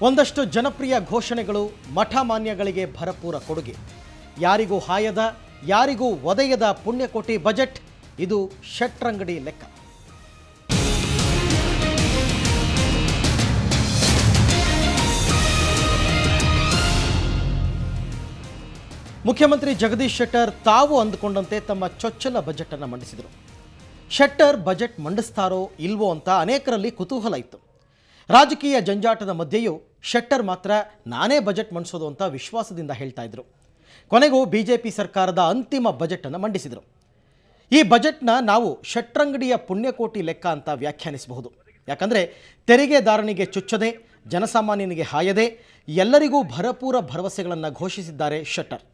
ಒಂದಷ್ಟು ಜನಪ್ರಿಯ ಘೋಷಣೆಗಳು ಮಠಮಾನ್ಯಗಳಿಗೆ ಭರಪೂರ ಕೊಡುಗೆ. ಯಾರಿಗೂ ಹಾಯದ ಯಾರಿಗೂ ಒದೆಯದ ಪುಣ್ಯಕೋಟಿ ಬಜೆಟ್. ಇದು ಶೆಟ್ರಂಗಡಿ ಲೆಕ್ಕ. ಮುಖ್ಯಮಂತ್ರಿ ಜಗದೀಶ್ ಶೆಟ್ಟರ್ ತಾವು ಅಂದುಕೊಂಡಂತೆ ತಮ್ಮ ಚೊಚ್ಚಲ ಬಜೆಟ್ ಅನ್ನು ಮಂಡಿಸಿದರು. ಶೆಟ್ಟರ್ ಬಜೆಟ್ ಮಂಡಿಸ್ತಾರೋ ಇಲ್ವೋ ಅಂತ ಅನೇಕರಲ್ಲಿ ಕುತೂಹಲ ಇತ್ತು. ರಾಜಕೀಯ ಜಂಜಾಟದ ಮಧ್ಯೆಯೂ ಶೆಟ್ಟರ್ ಮಾತ್ರ ನಾನೇ ಬಜೆಟ್ ಮಂಡಿಸೋದು ಅಂತ ವಿಶ್ವಾಸದಿಂದ ಹೇಳ್ತಾ ಇದ್ರು. ಕೊನೆಗೂ ಬಿಜೆಪಿ ಸರ್ಕಾರದ ಅಂತಿಮ ಬಜೆಟ್ ಅನ್ನು ಮಂಡಿಸಿದರು. ಈ ಬಜೆಟ್ನ ನಾವು ಶೆಟ್ರಂಗಡಿಯ ಪುಣ್ಯಕೋಟಿ ಲೆಕ್ಕ ಅಂತ ವ್ಯಾಖ್ಯಾನಿಸಬಹುದು. ಯಾಕಂದರೆ ತೆರಿಗೆದಾರನಿಗೆ ಚುಚ್ಚದೆ, ಜನಸಾಮಾನ್ಯನಿಗೆ ಹಾಯದೆ ಎಲ್ಲರಿಗೂ ಭರಪೂರ ಭರವಸೆಗಳನ್ನು ಘೋಷಿಸಿದ್ದಾರೆ ಶೆಟ್ಟರ್.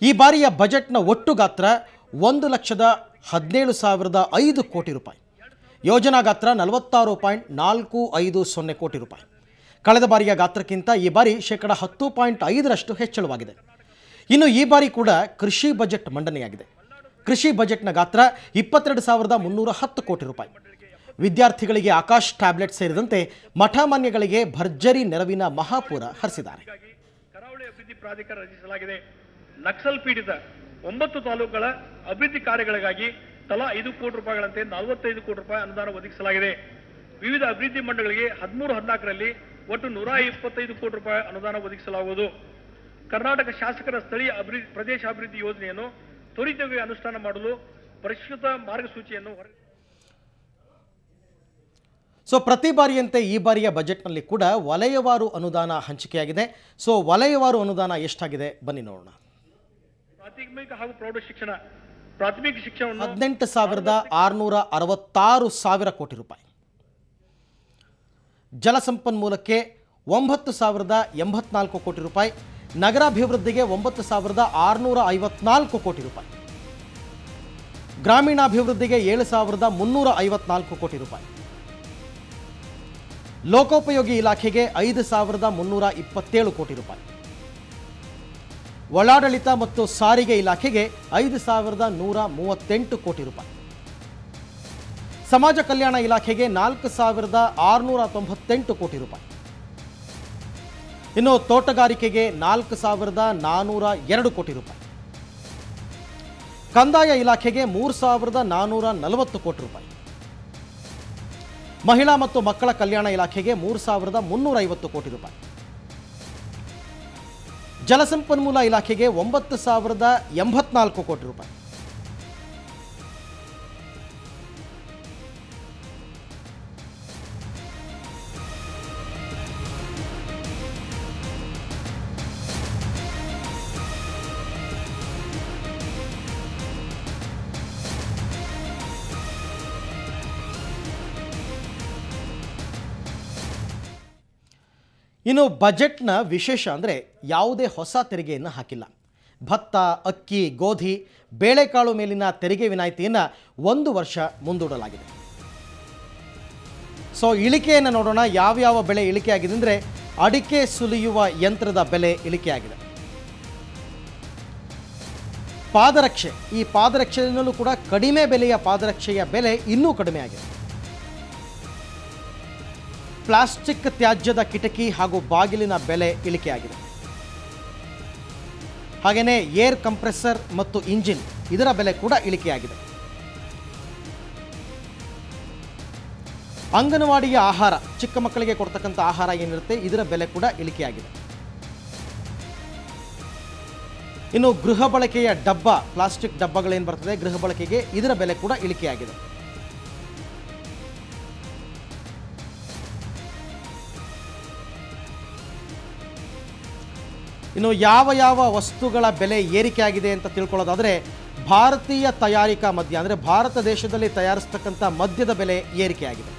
ಈ ಬಾರಿಯ ಬಜೆಟ್ನ ಒಟ್ಟು ಗಾತ್ರ 1,17,500 ಕೋಟಿ ರೂಪಾಯಿ. ಯೋಜನಾ ಗಾತ್ರ 46.450 ಕೋಟಿ ರೂಪಾಯಿ. ಕಳೆದ ಬಾರಿಯ ಗಾತ್ರಕ್ಕಿಂತ ಈ ಬಾರಿ ಶೇಕಡ 10.5ರಷ್ಟು ಹೆಚ್ಚಳವಾಗಿದೆ. ಇನ್ನು ಈ ಬಾರಿ ಕೂಡ ಕೃಷಿ ಬಜೆಟ್ ಮಂಡನೆಯಾಗಿದೆ. ಕೃಷಿ ಬಜೆಟ್ನ ಗಾತ್ರ 22,310 ಕೋಟಿ ರೂಪಾಯಿ. ವಿದ್ಯಾರ್ಥಿಗಳಿಗೆ ಆಕಾಶ್ ಟ್ಯಾಬ್ಲೆಟ್ ಸೇರಿದಂತೆ ಮಠಮಾನ್ಯಗಳಿಗೆ ಭರ್ಜರಿ ನೆರವಿನ ಮಹಾಪೂರ ಹರಿಸಿದ್ದಾರೆ. ಕರಾವಳಿ ಅಭಿವೃದ್ಧಿ ಪ್ರಾಧಿಕಾರ ರಚಿಸಲಾಗಿದೆ. ನಕ್ಸಲ್ ಪೀಡಿತ 9 ತಾಲೂಕುಗಳ ಅಭಿವೃದ್ಧಿ ಕಾರ್ಯಗಳಿಗಾಗಿ ತಲಾ 5 ಕೋಟಿ ರೂಪಾಯಿಗಳಂತೆ 45 ಕೋಟಿ ರೂಪಾಯಿ ಅನುದಾನ ಒದಗಿಸಲಾಗಿದೆ. ವಿವಿಧ ಅಭಿವೃದ್ಧಿ ಮಂಡಳಿಗಳಿಗೆ 13-14ರಲ್ಲಿ ಒಟ್ಟು 125 ಕೋಟಿ ರೂಪಾಯಿ ಅನುದಾನ ಒದಗಿಸಲಾಗುವುದು. ಕರ್ನಾಟಕ ಶಾಸಕರ ಸ್ಥಳೀಯ ಪ್ರದೇಶ ಅಭಿವೃದ್ಧಿ ಯೋಜನೆಯನ್ನು ತ್ವರಿತವಾಗಿ ಅನುಷ್ಠಾನ ಮಾಡಲು ಪರಿಷ್ಕೃತ ಮಾರ್ಗಸೂಚಿಯನ್ನು ಪ್ರತಿ ಬಾರಿಯಂತೆ ಈ ಬಾರಿಯ ಬಜೆಟ್ನಲ್ಲಿ ಕೂಡ ವಲಯವಾರು ಅನುದಾನ ಹಂಚಿಕೆಯಾಗಿದೆ. ವಲಯವಾರು ಅನುದಾನ ಎಷ್ಟಾಗಿದೆ ಬನ್ನಿ ನೋಡೋಣ. ಪ್ರಾಥಮಿಕ ಹಾಗೂ ಪ್ರೌಢ ಶಿಕ್ಷಣ, ಪ್ರಾಥಮಿಕ ಶಿಕ್ಷಣವನ್ನು 18,666 ಕೋಟಿ ರೂಪಾಯಿ. ಜಲಸಂಪನ್ಮೂಲಕ್ಕೆ 9,084 ಕೋಟಿ ರೂಪಾಯಿ. ನಗರಾಭಿವೃದ್ಧಿಗೆ 9,654 ಕೋಟಿ ರೂಪಾಯಿ. ಗ್ರಾಮೀಣಾಭಿವೃದ್ಧಿಗೆ 7,354 ಕೋಟಿ ರೂಪಾಯಿ. ಲೋಕೋಪಯೋಗಿ ಇಲಾಖೆಗೆ 5,327 ಕೋಟಿ ರೂಪಾಯಿ. ಒಳಾಡಳಿತ ಮತ್ತು ಸಾರಿಗೆ ಇಲಾಖೆಗೆ 5,138 ಕೋಟಿ ರೂಪಾಯಿ. ಸಮಾಜ ಕಲ್ಯಾಣ ಇಲಾಖೆಗೆ 4,698 ಕೋಟಿ ರೂಪಾಯಿ. ಇನ್ನು ತೋಟಗಾರಿಕೆಗೆ 4,402 ಕೋಟಿ ರೂಪಾಯಿ. ಕಂದಾಯ ಇಲಾಖೆಗೆ 3,440 ಕೋಟಿ ರೂಪಾಯಿ. ಮಹಿಳಾ ಮತ್ತು ಮಕ್ಕಳ ಕಲ್ಯಾಣ ಇಲಾಖೆಗೆ 3,350 ಕೋಟಿ ರೂಪಾಯಿ. ಜಲಸಂಪನ್ಮೂಲ ಇಲಾಖೆಗೆ 9,084 ಕೋಟಿ ರೂಪಾಯಿ. ಇನ್ನು ಬಜೆಟ್ನ ವಿಶೇಷ ಅಂದರೆ ಯಾವುದೇ ಹೊಸ ತೆರಿಗೆಯನ್ನು ಹಾಕಿಲ್ಲ. ಭತ್ತ, ಅಕ್ಕಿ, ಗೋಧಿ, ಬೇಳೆಕಾಳು ಮೇಲಿನ ತೆರಿಗೆ ವಿನಾಯಿತಿಯನ್ನು 1 ವರ್ಷ ಮುಂದೂಡಲಾಗಿದೆ. ಇಳಿಕೆಯನ್ನು ನೋಡೋಣ. ಯಾವ್ಯಾವ ಬೆಲೆ ಇಳಿಕೆಯಾಗಿದೆ ಅಂದರೆ ಅಡಿಕೆ ಸುಲಿಯುವ ಯಂತ್ರದ ಬೆಲೆ ಇಳಿಕೆಯಾಗಿದೆ. ಪಾದರಕ್ಷೆ, ಈ ಪಾದರಕ್ಷೆಯಲ್ಲೂ ಕೂಡ ಕಡಿಮೆ ಬೆಲೆಯ ಪಾದರಕ್ಷೆಯ ಬೆಲೆ ಇನ್ನೂ ಕಡಿಮೆ ಆಗಿದೆ. ಪ್ಲಾಸ್ಟಿಕ್ ತ್ಯಾಜ್ಯದ ಕಿಟಕಿ ಹಾಗೂ ಬಾಗಿಲಿನ ಬೆಲೆ ಇಳಿಕೆಯಾಗಿದೆ. ಹಾಗೆಯೇ ಏರ್ ಕಂಪ್ರೆಸರ್ ಮತ್ತು ಇಂಜಿನ್ ಇದರ ಬೆಲೆ ಕೂಡ ಇಳಿಕೆಯಾಗಿದೆ. ಅಂಗನವಾಡಿಯ ಆಹಾರ, ಚಿಕ್ಕ ಮಕ್ಕಳಿಗೆ ಕೊಡ್ತಕ್ಕಂಥ ಆಹಾರ ಏನಿರುತ್ತೆ ಇದರ ಬೆಲೆ ಕೂಡ ಇಳಿಕೆಯಾಗಿದೆ. ಇನ್ನು ಗೃಹ ಬಳಕೆಯ ಡಬ್ಬ, ಪ್ಲಾಸ್ಟಿಕ್ ಡಬ್ಬಗಳೇನು ಬರ್ತದೆ ಗೃಹ ಬಳಕೆಗೆ, ಇದರ ಬೆಲೆ ಕೂಡ ಇಳಿಕೆಯಾಗಿದೆ. ಇನ್ನು ಯಾವ ವಸ್ತುಗಳ ಬೆಲೆ ಏರಿಕೆಯಾಗಿದೆ ಅಂತ ತಿಳ್ಕೊಳ್ಳೋದಾದರೆ ಭಾರತೀಯ ತಯಾರಿಕಾ ಮದ್ಯ ಅಂದರೆ ಭಾರತ ದೇಶದಲ್ಲಿ ತಯಾರಿಸ್ತಕ್ಕಂಥ ಮದ್ಯದ ಬೆಲೆ ಏರಿಕೆಯಾಗಿದೆ.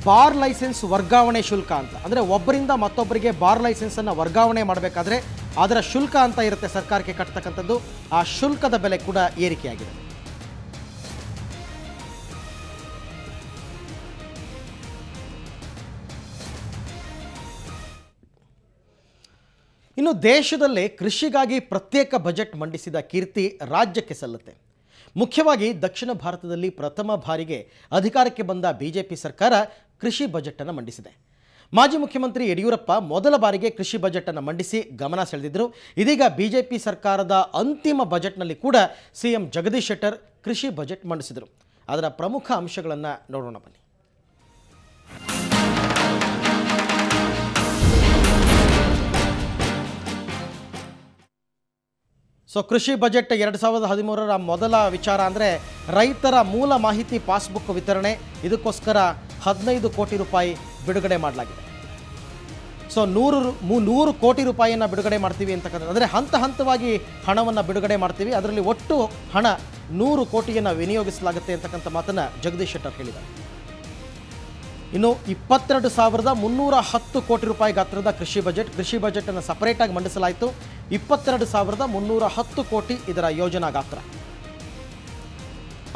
ಬಾರ್ ಲೈಸೆನ್ಸ್ ವರ್ಗಾವಣೆ ಶುಲ್ಕ ಅಂತ ಅಂದರೆ ಒಬ್ಬರಿಂದ ಮತ್ತೊಬ್ಬರಿಗೆ ಬಾರ್ ಲೈಸೆನ್ಸನ್ನು ವರ್ಗಾವಣೆ ಮಾಡಬೇಕಾದ್ರೆ ಅದರ ಶುಲ್ಕ ಅಂತ ಇರುತ್ತೆ ಸರ್ಕಾರಕ್ಕೆ ಕಟ್ಟತಕ್ಕಂಥದ್ದು, ಆ ಶುಲ್ಕದ ಬೆಲೆ ಕೂಡ ಏರಿಕೆಯಾಗಿದೆ. ಇನ್ನು ದೇಶದಲ್ಲೇ ಕೃಷಿಗಾಗಿ ಪ್ರತ್ಯೇಕ ಬಜೆಟ್ ಮಂಡಿಸಿದ ಕೀರ್ತಿ ರಾಜ್ಯಕ್ಕೆ ಸಲ್ಲುತ್ತೆ. ಮುಖ್ಯವಾಗಿ ದಕ್ಷಿಣ ಭಾರತದಲ್ಲಿ ಪ್ರಥಮ ಬಾರಿಗೆ ಅಧಿಕಾರಕ್ಕೆ ಬಂದ ಬಿಜೆಪಿ ಸರ್ಕಾರ ಕೃಷಿ ಬಜೆಟನ್ನು ಮಂಡಿಸಿದೆ. ಮಾಜಿ ಮುಖ್ಯಮಂತ್ರಿ ಯಡಿಯೂರಪ್ಪ ಮೊದಲ ಬಾರಿಗೆ ಕೃಷಿ ಬಜೆಟನ್ನು ಮಂಡಿಸಿ ಗಮನ ಸೆಳೆದಿದ್ದರು. ಇದೀಗ ಬಿಜೆಪಿ ಸರ್ಕಾರದ ಅಂತಿಮ ಬಜೆಟ್ನಲ್ಲಿ ಕೂಡ ಸಿಎಂ ಜಗದೀಶ್ ಶೆಟ್ಟರ್ ಕೃಷಿ ಬಜೆಟ್ ಮಂಡಿಸಿದರು. ಅದರ ಪ್ರಮುಖ ಅಂಶಗಳನ್ನು ನೋಡೋಣ ಬನ್ನಿ. ಕೃಷಿ ಬಜೆಟ್ 2013ರ ಮೊದಲ ವಿಚಾರ ಅಂದರೆ ರೈತರ ಮೂಲ ಮಾಹಿತಿ ಪಾಸ್ಬುಕ್ ವಿತರಣೆ. ಇದಕ್ಕೋಸ್ಕರ 15 ಕೋಟಿ ರೂಪಾಯಿ ಬಿಡುಗಡೆ ಮಾಡಲಾಗಿದೆ. 100 ಕೋಟಿ ರೂಪಾಯಿಯನ್ನು ಬಿಡುಗಡೆ ಮಾಡ್ತೀವಿ ಅಂತಕ್ಕಂಥದ್ದು, ಅಂದರೆ ಹಂತ ಹಂತವಾಗಿ ಹಣವನ್ನು ಬಿಡುಗಡೆ ಮಾಡ್ತೀವಿ. ಅದರಲ್ಲಿ ಒಟ್ಟು ಹಣ 100 ಕೋಟಿಯನ್ನು ವಿನಿಯೋಗಿಸಲಾಗುತ್ತೆ ಅಂತಕ್ಕಂಥ ಮಾತನ್ನು ಜಗದೀಶ್ ಶೆಟ್ಟರ್ ಹೇಳಿದ್ದಾರೆ. ಇನ್ನು 22,310 ಕೋಟಿ ರೂಪಾಯಿ ಗಾತ್ರದ ಕೃಷಿ ಬಜೆಟನ್ನು ಸಪರೇಟಾಗಿ ಮಂಡಿಸಲಾಯಿತು. 22,310 ಕೋಟಿ ಇದರ ಯೋಜನಾ ಗಾತ್ರ.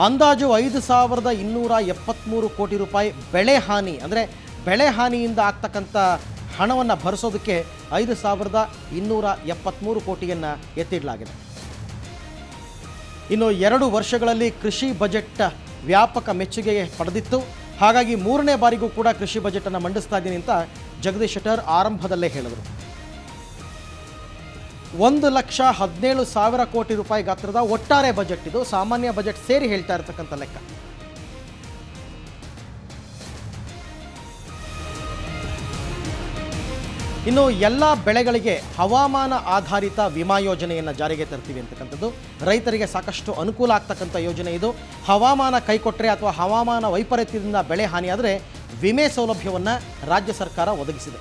ಅಂದಾಜು 5,273 ಕೋಟಿ ರೂಪಾಯಿ ಬೆಳೆ ಹಾನಿ, ಅಂದರೆ ಬೆಳೆ ಹಾನಿಯಿಂದ ಆಗ್ತಕ್ಕಂಥ ಹಣವನ್ನು ಭರಿಸೋದಕ್ಕೆ 5,273 ಕೋಟಿಯನ್ನು ಎತ್ತಿಡಲಾಗಿದೆ. ಇನ್ನು 2 ವರ್ಷಗಳಲ್ಲಿ ಕೃಷಿ ಬಜೆಟ್ ವ್ಯಾಪಕ ಮೆಚ್ಚುಗೆ ಪಡೆದಿತ್ತು. ಹಾಗಾಗಿ 3ನೇ ಬಾರಿಗೂ ಕೂಡ ಕೃಷಿ ಬಜೆಟನ್ನು ಮಂಡಿಸ್ತಾ ಇದ್ದೀನಿ ಅಂತ ಜಗದೀಶ್ ಶೆಟ್ಟರ್ ಆರಂಭದಲ್ಲೇ ಹೇಳಿದರು. 1,17,000 ಕೋಟಿ ರೂಪಾಯಿ ಗಾತ್ರದ ಒಟ್ಟಾರೆ ಬಜೆಟ್ ಇದು. ಸಾಮಾನ್ಯ ಬಜೆಟ್ ಸೇರಿ ಹೇಳ್ತಾ ಇರತಕ್ಕಂಥ ಲೆಕ್ಕ. ಇನ್ನು ಎಲ್ಲ ಬೆಳೆಗಳಿಗೆ ಹವಾಮಾನ ಆಧಾರಿತ ವಿಮಾ ಯೋಜನೆಯನ್ನು ಜಾರಿಗೆ ತರ್ತೀವಿ ಅಂತಕ್ಕಂಥದ್ದು. ರೈತರಿಗೆ ಸಾಕಷ್ಟು ಅನುಕೂಲ ಆಗ್ತಕ್ಕಂಥ ಯೋಜನೆ ಇದು. ಹವಾಮಾನ ಕೈಕೊಟ್ಟರೆ ಅಥವಾ ಹವಾಮಾನ ವೈಪರೀತ್ಯದಿಂದ ಬೆಳೆ ಹಾನಿಯಾದರೆ ವಿಮೆ ಸೌಲಭ್ಯವನ್ನು ರಾಜ್ಯ ಸರ್ಕಾರ ಒದಗಿಸಿದೆ.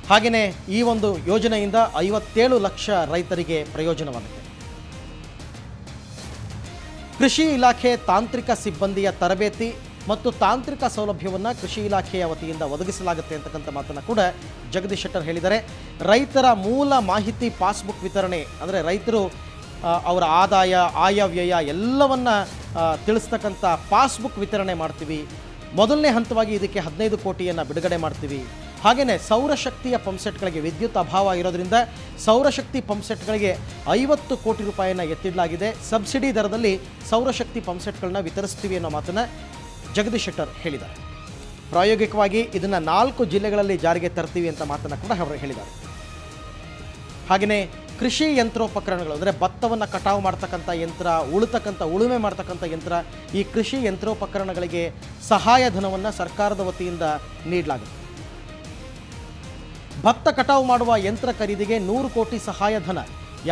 ಹಾಗೆಯೇ ಈ ಒಂದು ಯೋಜನೆಯಿಂದ 57 ಲಕ್ಷ ರೈತರಿಗೆ ಪ್ರಯೋಜನವಾಗುತ್ತೆ. ಕೃಷಿ ಇಲಾಖೆ ತಾಂತ್ರಿಕ ಸಿಬ್ಬಂದಿಯ ತರಬೇತಿ ಮತ್ತು ತಾಂತ್ರಿಕ ಸೌಲಭ್ಯವನ್ನು ಕೃಷಿ ಇಲಾಖೆಯ ವತಿಯಿಂದ ಒದಗಿಸಲಾಗುತ್ತೆ ಅಂತಕ್ಕಂಥ ಮಾತನ್ನು ಕೂಡ ಜಗದೀಶ್ ಶೆಟ್ಟರ್ ಹೇಳಿದ್ದಾರೆ. ರೈತರ ಮೂಲ ಮಾಹಿತಿ ಪಾಸ್ಬುಕ್ ವಿತರಣೆ, ಅಂದರೆ ರೈತರು ಅವರ ಆದಾಯ, ಆಯವ್ಯಯ ಎಲ್ಲವನ್ನ ತಿಳಿಸ್ತಕ್ಕಂಥ ಪಾಸ್ಬುಕ್ ವಿತರಣೆ ಮಾಡ್ತೀವಿ. ಮೊದಲನೇ ಹಂತವಾಗಿ ಇದಕ್ಕೆ 15 ಕೋಟಿಯನ್ನು ಬಿಡುಗಡೆ ಮಾಡ್ತೀವಿ. ಹಾಗೆಯೇ ಸೌರಶಕ್ತಿಯ ಪಂಪ್ಸೆಟ್ಗಳಿಗೆ ವಿದ್ಯುತ್ ಅಭಾವ ಇರೋದ್ರಿಂದ ಸೌರಶಕ್ತಿ ಪಂಪ್ಸೆಟ್ಗಳಿಗೆ 50 ಕೋಟಿ ರೂಪಾಯಿಯನ್ನು ಎತ್ತಿಡಲಾಗಿದೆ. ಸಬ್ಸಿಡಿ ದರದಲ್ಲಿ ಸೌರಶಕ್ತಿ ಪಂಪ್ಸೆಟ್ಗಳನ್ನ ವಿತರಿಸ್ತೀವಿ ಅನ್ನೋ ಮಾತನ್ನು ಜಗದೀಶ್ ಶೆಟ್ಟರ್ ಹೇಳಿದ್ದಾರೆ. ಪ್ರಾಯೋಗಿಕವಾಗಿ ಇದನ್ನು 4 ಜಿಲ್ಲೆಗಳಲ್ಲಿ ಜಾರಿಗೆ ತರ್ತೀವಿ ಅಂತ ಮಾತನ್ನು ಕೂಡ ಅವರು ಹೇಳಿದ್ದಾರೆ. ಹಾಗೆಯೇ ಕೃಷಿ ಯಂತ್ರೋಪಕರಣಗಳು, ಅಂದರೆ ಭತ್ತವನ್ನು ಕಟಾವು ಮಾಡ್ತಕ್ಕಂಥ ಯಂತ್ರ, ಉಳುಮೆ ಮಾಡ್ತಕ್ಕಂಥ ಯಂತ್ರ, ಈ ಕೃಷಿ ಯಂತ್ರೋಪಕರಣಗಳಿಗೆ ಸಹಾಯಧನವನ್ನು ಸರ್ಕಾರದ ವತಿಯಿಂದ ನೀಡಲಾಗುತ್ತೆ. ಭತ್ತ ಕಟಾವು ಮಾಡುವ ಯಂತ್ರ ಖರೀದಿಗೆ 100 ಕೋಟಿ ಸಹಾಯಧನ.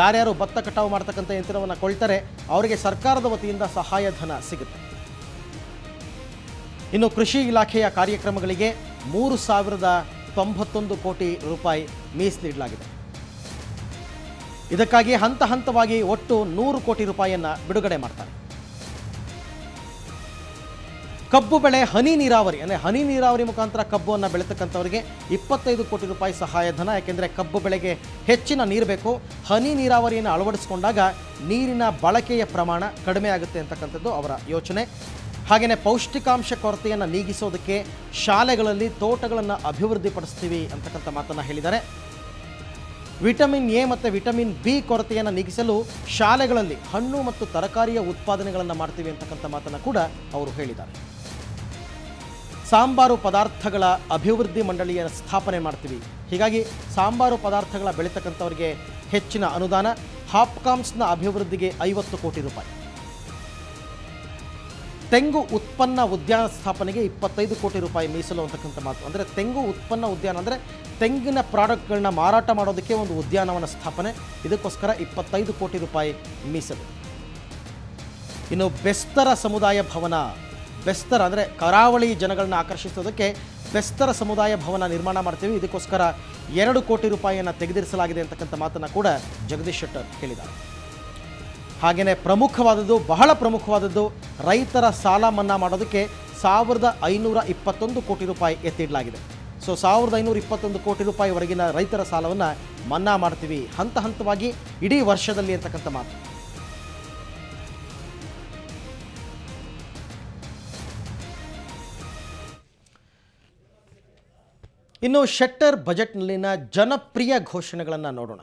ಯಾರ್ಯಾರು ಭತ್ತ ಕಟಾವು ಮಾಡ್ತಕ್ಕಂಥ ಯಂತ್ರವನ್ನು ಕೊಳ್ತಾರೆ ಅವರಿಗೆ ಸರ್ಕಾರದ ವತಿಯಿಂದ ಸಹಾಯಧನ ಸಿಗುತ್ತೆ. ಇನ್ನು ಕೃಷಿ ಇಲಾಖೆಯ ಕಾರ್ಯಕ್ರಮಗಳಿಗೆ 3,091 ಕೋಟಿ ರೂಪಾಯಿ ಮೀಸಲಿಡಲಾಗಿದೆ. ಇದಕ್ಕಾಗಿ ಹಂತ ಹಂತವಾಗಿ ಒಟ್ಟು 100 ಕೋಟಿ ರೂಪಾಯಿಯನ್ನು ಬಿಡುಗಡೆ ಮಾಡ್ತಾರೆ. ಕಬ್ಬು ಬೆಳೆ ಹನಿ ನೀರಾವರಿ, ಅಂದರೆ ಹನಿ ನೀರಾವರಿ ಮುಖಾಂತರ ಕಬ್ಬನ್ನು ಬೆಳೀತಕ್ಕಂಥವರಿಗೆ 25 ಕೋಟಿ ರೂಪಾಯಿ ಸಹಾಯಧನ. ಯಾಕೆಂದರೆ ಕಬ್ಬು ಬೆಳೆಗೆ ಹೆಚ್ಚಿನ ನೀರು ಬೇಕು. ಹನಿ ನೀರಾವರಿಯನ್ನು ಅಳವಡಿಸಿಕೊಂಡಾಗ ನೀರಿನ ಬಳಕೆಯ ಪ್ರಮಾಣ ಕಡಿಮೆ ಆಗುತ್ತೆ ಅಂತಕ್ಕಂಥದ್ದು ಅವರ ಯೋಚನೆ. ಹಾಗೆಯೇ ಪೌಷ್ಟಿಕಾಂಶ ಕೊರತೆಯನ್ನು ನೀಗಿಸೋದಕ್ಕೆ ಶಾಲೆಗಳಲ್ಲಿ ತೋಟಗಳನ್ನು ಅಭಿವೃದ್ಧಿಪಡಿಸ್ತೀವಿ ಅಂತಕ್ಕಂಥ ಮಾತನ್ನು ಹೇಳಿದ್ದಾರೆ. ವಿಟಮಿನ್ ಎ ಮತ್ತು ವಿಟಮಿನ್ ಬಿ ಕೊರತೆಯನ್ನು ನೀಗಿಸಲು ಶಾಲೆಗಳಲ್ಲಿ ಹಣ್ಣು ಮತ್ತು ತರಕಾರಿಯ ಉತ್ಪಾದನೆಗಳನ್ನು ಮಾಡ್ತೀವಿ ಅಂತಕ್ಕಂಥ ಮಾತನ್ನು ಕೂಡ ಅವರು ಹೇಳಿದ್ದಾರೆ. ಸಾಂಬಾರು ಪದಾರ್ಥಗಳ ಅಭಿವೃದ್ಧಿ ಮಂಡಳಿಯ ಸ್ಥಾಪನೆ ಮಾಡ್ತೀವಿ. ಹೀಗಾಗಿ ಸಾಂಬಾರು ಪದಾರ್ಥಗಳ ಬೆಳೀತಕ್ಕಂಥವರಿಗೆ ಹೆಚ್ಚಿನ ಅನುದಾನ. ಹಾಪ್ಕಾಮ್ಸ್ನ ಅಭಿವೃದ್ಧಿಗೆ 50 ಕೋಟಿ ರೂಪಾಯಿ. ತೆಂಗು ಉತ್ಪನ್ನ ಉದ್ಯಾನ ಸ್ಥಾಪನೆಗೆ 25 ಕೋಟಿ ರೂಪಾಯಿ ಮೀಸಲು ಅಂತಕ್ಕಂಥ ಮಾತು. ಅಂದರೆ ತೆಂಗು ಉತ್ಪನ್ನ ಉದ್ಯಾನ ಅಂದರೆ ತೆಂಗಿನ ಪ್ರಾಡಕ್ಟ್ಗಳನ್ನ ಮಾರಾಟ ಮಾಡೋದಕ್ಕೆ ಒಂದು ಉದ್ಯಾನವನ ಸ್ಥಾಪನೆ. ಇದಕ್ಕೋಸ್ಕರ 25 ಕೋಟಿ ರೂಪಾಯಿ ಮೀಸಲು. ಇನ್ನು ಬೆಸ್ತರ ಸಮುದಾಯ ಭವನ, ಬೆಸ್ತರ ಅಂದರೆ ಕರಾವಳಿ ಜನಗಳನ್ನ ಆಕರ್ಷಿಸೋದಕ್ಕೆ ಬೆಸ್ತರ ಸಮುದಾಯ ಭವನ ನಿರ್ಮಾಣ ಮಾಡ್ತೀವಿ. ಇದಕ್ಕೋಸ್ಕರ 2 ಕೋಟಿ ರೂಪಾಯಿಯನ್ನು ತೆಗೆದಿರಿಸಲಾಗಿದೆ ಅಂತಕ್ಕಂಥ ಮಾತನ್ನು ಕೂಡ ಜಗದೀಶ್ ಶೆಟ್ಟರ್ ಹೇಳಿದ್ದಾರೆ. ಹಾಗೆಯೇ ಬಹಳ ಪ್ರಮುಖವಾದದ್ದು ರೈತರ ಸಾಲ ಮನ್ನಾ ಮಾಡೋದಕ್ಕೆ 1,521 ಕೋಟಿ ರೂಪಾಯಿ ಎತ್ತಿಡಲಾಗಿದೆ. 1,521 ಕೋಟಿ ರೂಪಾಯಿವರೆಗಿನ ರೈತರ ಸಾಲವನ್ನು ಮನ್ನಾ ಮಾಡ್ತೀವಿ ಹಂತ ಹಂತವಾಗಿ ಇಡೀ ವರ್ಷದಲ್ಲಿ ಅಂತಕ್ಕಂಥ ಮಾತು. ಇನ್ನು ಶೆಟ್ಟರ್ ಬಜೆಟ್ನಲ್ಲಿನ ಜನಪ್ರಿಯ ಘೋಷಣೆಗಳನ್ನು ನೋಡೋಣ.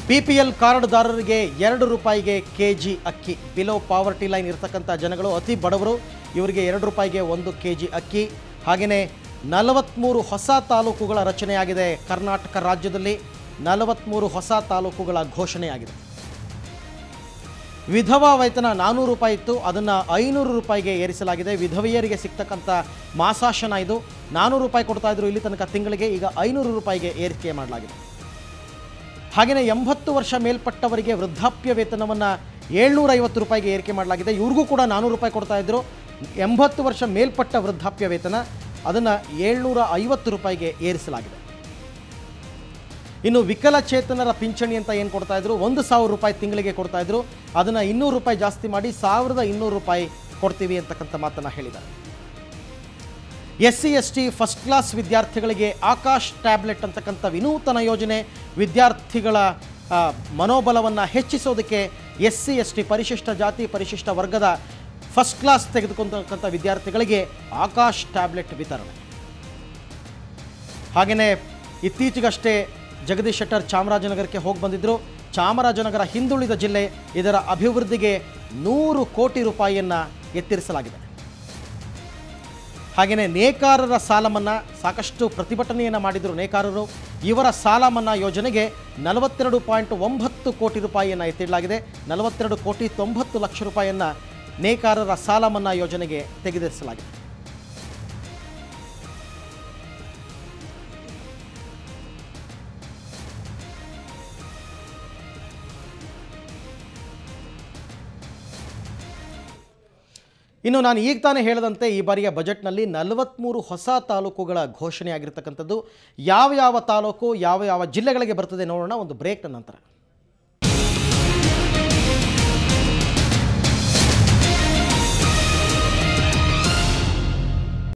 PPL ಕಾರ್ಡ್ದಾರರಿಗೆ 2 ರೂಪಾಯಿಗೆ KG ಅಕ್ಕಿ. ಬಿಲೋ ಪಾವರ್ಟಿ ಲೈನ್ ಇರತಕ್ಕಂಥ ಜನಗಳು, ಅತಿ ಬಡವರು, ಇವರಿಗೆ 2 ರೂಪಾಯಿಗೆ 1 KG ಅಕ್ಕಿ. ಹಾಗೆಯೇ 43 ಹೊಸ ತಾಲೂಕುಗಳ ರಚನೆಯಾಗಿದೆ. ಕರ್ನಾಟಕ ರಾಜ್ಯದಲ್ಲಿ 43 ಹೊಸ ತಾಲೂಕುಗಳ ಘೋಷಣೆಯಾಗಿದೆ. ವಿಧವಾ ವೇತನ 400 ರೂಪಾಯಿ ಇತ್ತು, ಅದನ್ನು 500 ರೂಪಾಯಿಗೆ ಏರಿಸಲಾಗಿದೆ. ವಿಧವೆಯರಿಗೆ ಸಿಗ್ತಕ್ಕಂಥ ಮಾಸಾಶನ ಇದು. 400 ರೂಪಾಯಿ ಕೊಡ್ತಾ ಇದ್ರು ಇಲ್ಲಿ ತನಕ ತಿಂಗಳಿಗೆ, ಈಗ 500 ರೂಪಾಯಿಗೆ ಏರಿಕೆ ಮಾಡಲಾಗಿದೆ. ಹಾಗೆಯೇ 80 ವರ್ಷ ಮೇಲ್ಪಟ್ಟವರಿಗೆ ವೃದ್ಧಾಪ್ಯ ವೇತನವನ್ನು 750 ರೂಪಾಯಿಗೆ ಏರಿಕೆ ಮಾಡಲಾಗಿದೆ. ಇವ್ರಿಗೂ ಕೂಡ 400 ರೂಪಾಯಿ ಕೊಡ್ತಾ ಇದ್ರು. 80 ವರ್ಷ ಮೇಲ್ಪಟ್ಟ ವೃದ್ಧಾಪ್ಯ ವೇತನ ಅದನ್ನು 750 ರೂಪಾಯಿಗೆ ಏರಿಸಲಾಗಿದೆ. ಇನ್ನು ವಿಕಲಚೇತನರ ಪಿಂಚಣಿ ಅಂತ ಏನು ಕೊಡ್ತಾ ಇದ್ರು, 1000 ರೂಪಾಯಿ ತಿಂಗಳಿಗೆ ಕೊಡ್ತಾ ಇದ್ರು, ಅದನ್ನು 200 ರೂಪಾಯಿ ಜಾಸ್ತಿ ಮಾಡಿ 1200 ರೂಪಾಯಿ ಕೊಡ್ತೀವಿ ಅಂತಕ್ಕಂಥ ಮಾತನ್ನು ಹೇಳಿದ್ದಾರೆ. SC ST ಫಸ್ಟ್ ಕ್ಲಾಸ್ ವಿದ್ಯಾರ್ಥಿಗಳಿಗೆ ಆಕಾಶ್ ಟ್ಯಾಬ್ಲೆಟ್ ಅಂತಕ್ಕಂಥ ವಿನೂತನ ಯೋಜನೆ. ವಿದ್ಯಾರ್ಥಿಗಳ ಮನೋಬಲವನ್ನು ಹೆಚ್ಚಿಸೋದಕ್ಕೆ SC ST ಪರಿಶಿಷ್ಟ ಜಾತಿ ಪರಿಶಿಷ್ಟ ವರ್ಗದ ಫಸ್ಟ್ ಕ್ಲಾಸ್ ತೆಗೆದುಕೊಂಡಂಥ ವಿದ್ಯಾರ್ಥಿಗಳಿಗೆ ಆಕಾಶ್ ಟ್ಯಾಬ್ಲೆಟ್ ವಿತರಣೆ. ಹಾಗೆಯೇ ಇತ್ತೀಚೆಗಷ್ಟೇ ಜಗದೀಶ್ ಶೆಟ್ಟರ್ ಚಾಮರಾಜನಗರಕ್ಕೆ ಹೋಗಿ ಬಂದಿದ್ದರು. ಚಾಮರಾಜನಗರ ಹಿಂದುಳಿದ ಜಿಲ್ಲೆ, ಇದರ ಅಭಿವೃದ್ಧಿಗೆ 100 ಕೋಟಿ ರೂಪಾಯಿಯನ್ನು ಎತ್ತರಿಸಲಾಗಿದೆ. ಹಾಗೆಯೇ ನೇಕಾರರ ಸಾಲ ಮನ್ನಾ, ಸಾಕಷ್ಟು ಪ್ರತಿಭಟನೆಯನ್ನು ಮಾಡಿದರು ನೇಕಾರರು. ಇವರ ಸಾಲ ಮನ್ನಾ ಯೋಜನೆಗೆ 42.9 ಕೋಟಿ ರೂಪಾಯಿಯನ್ನು ಎತ್ತಿಡಲಾಗಿದೆ. 42.90 ಲಕ್ಷ ರೂಪಾಯಿಯನ್ನು ನೇಕಾರರ ಸಾಲ ಮನ್ನಾ ಯೋಜನೆಗೆ ತೆಗೆದಿರಿಸಲಾಗಿದೆ. ಇನ್ನು ನಾನು ಈಗ ತಾನೇ ಹೇಳಿದಂತೆ ಈ ಬಾರಿಯ ಬಜೆಟ್ನಲ್ಲಿ 43 ಹೊಸ ತಾಲೂಕುಗಳ ಘೋಷಣೆಯಾಗಿರ್ತಕ್ಕಂಥದ್ದು. ಯಾವ ತಾಲೂಕು ಯಾವ ಜಿಲ್ಲೆಗಳಿಗೆ ಬರ್ತದೆ ನೋಡೋಣ ಒಂದು ಬ್ರೇಕ್ನ ನಂತರ.